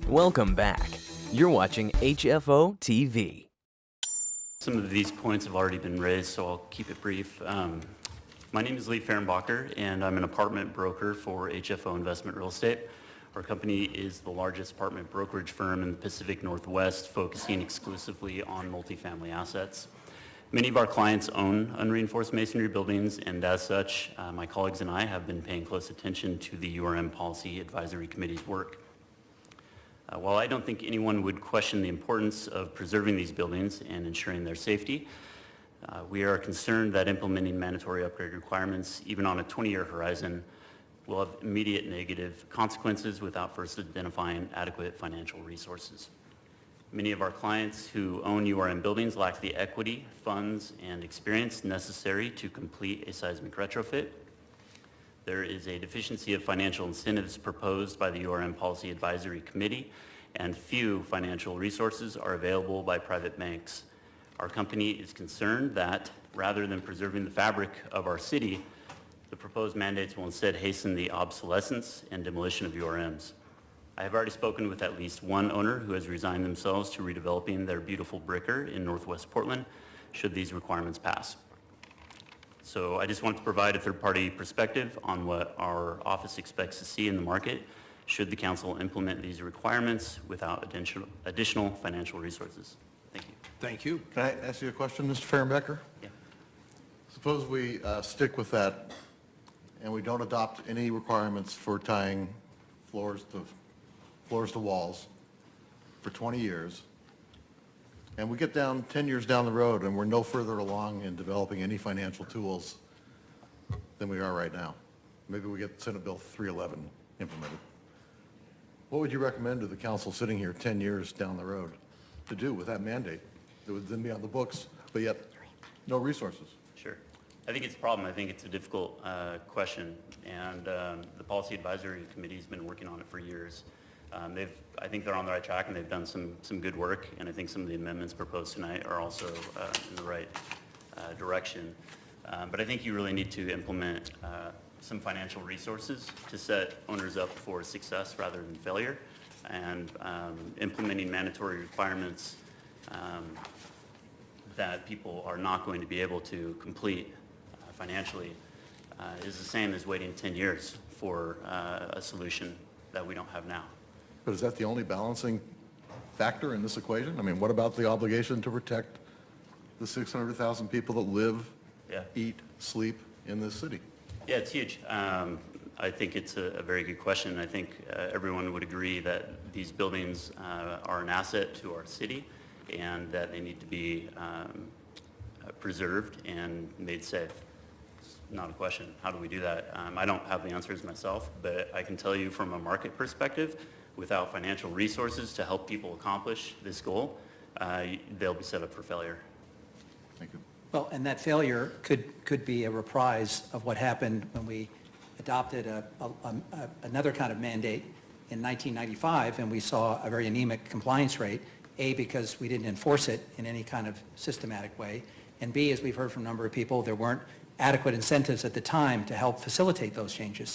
Welcome back. You're watching HFO-TV. Some of these points have already been raised, so I'll keep it brief. My name is Fehrenbacher, and I'm an apartment broker for HFO Investment Real Estate. Our company is the largest apartment brokerage firm in the Pacific Northwest, focusing exclusively on multifamily assets. Many of our clients own unreinforced masonry buildings, and as such, my colleagues and I have been paying close attention to the URM Policy Advisory Committee's work. While I don't think anyone would question the importance of preserving these buildings and ensuring their safety, we are concerned that implementing mandatory upgrade requirements, even on a 20-year horizon, will have immediate negative consequences without first identifying adequate financial resources. Many of our clients who own URM buildings lack the equity, funds, and experience necessary to complete a seismic retrofit. There is a deficiency of financial incentives proposed by the URM Policy Advisory Committee, and few financial resources are available by private banks. Our company is concerned that rather than preserving the fabric of our city, the proposed mandates will instead hasten the obsolescence and demolition of URMs. I have already spoken with at least one owner who has resigned themselves to redeveloping their beautiful bricker in Northwest Portland, should these requirements pass. So I just want to provide a third-party perspective on what our office expects to see in the market should the council implement these requirements without additional financial resources. Thank you. Thank you. Can I ask you a question, Mr. Fehrenbacher? Yeah. Suppose we stick with that and we don't adopt any requirements for tying floors to walls for 20 years, and we get down 10 years down the road and we're no further along in developing any financial tools than we are right now. Maybe we get Senate Bill 311 implemented. What would you recommend to the council sitting here 10 years down the road to do with that mandate that would then be on the books, but yet no resources? Sure. I think it's a problem. I think it's a difficult question, and the Policy Advisory Committee has been working on it for years. I think they're on the right track, and they've done some good work, and I think some of the amendments proposed tonight are also in the right direction. But I think you really need to implement some financial resources to set owners up for success rather than failure, and implementing mandatory requirements that people are not going to be able to complete financially is the same as waiting 10 years for a solution that we don't have now. But is that the only balancing factor in this equation? I mean, what about the obligation to protect the 600,000 people that live, eat, sleep in this city? Yeah, it's huge. I think it's a very good question. I think everyone would agree that these buildings are an asset to our city and that they need to be preserved and made safe. It's not a question. How do we do that? I don't have the answers myself, but I can tell you from a market perspective, without financial resources to help people accomplish this goal, they'll be set up for failure. Thank you. Well, and that failure could be a reprise of what happened when we adopted another kind of mandate in 1995, and we saw a very anemic compliance rate, A, because we didn't enforce it in any kind of systematic way, and B, as we've heard from a number of people, there weren't adequate incentives at the time to help facilitate those changes.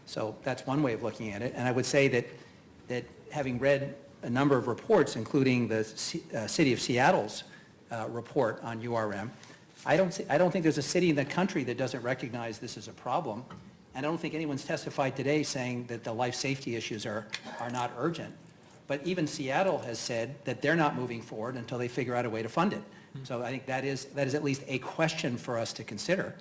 So that's one way of looking at it. And I would say that having read a number of reports, including the City of Seattle's report on URM, I don't think there's a city in the country that doesn't recognize this as a problem. And I don't think anyone's testified today saying that the life safety issues are not urgent. But even Seattle has said that they're not moving forward until they figure out a way to fund it. So I think that is at least a question for us to consider.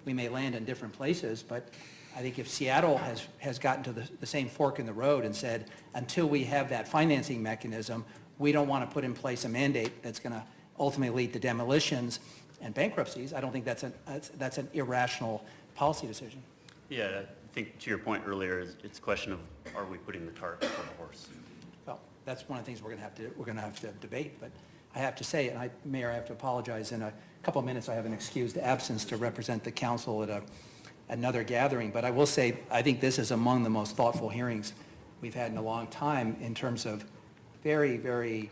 We may land in different places, but I think if Seattle has gotten to the same fork in the road and said, until we have that financing mechanism, we don't want to put in place a mandate that's going to ultimately lead to demolitions and bankruptcies, I don't think that's an irrational policy decision. Yeah, I think to your point earlier, it's a question of, are we putting the cart before the horse? Well, that's one of the things we're going to have to debate. But I have to say, and Mayor, I have to apologize. In a couple of minutes, I have an excused absence to represent the council at another gathering. But I will say, I think this is among the most thoughtful hearings we've had in a long time in terms of very, very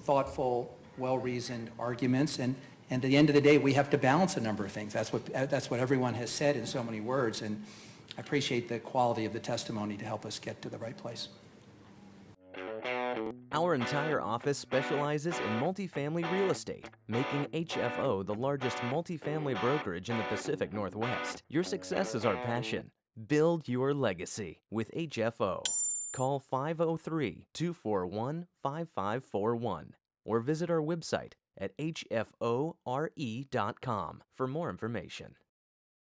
thoughtful, well-reasoned arguments. And at the end of the day, we have to balance a number of things. That's what everyone has said in so many words. And I appreciate the quality of the testimony to help us get to the right place. Our entire office specializes in multifamily real estate, making HFO the largest multifamily brokerage in the Pacific Northwest. Your success is our passion. Build your legacy with HFO. Call 503-241-5541 or visit our website at hfore.com for more information.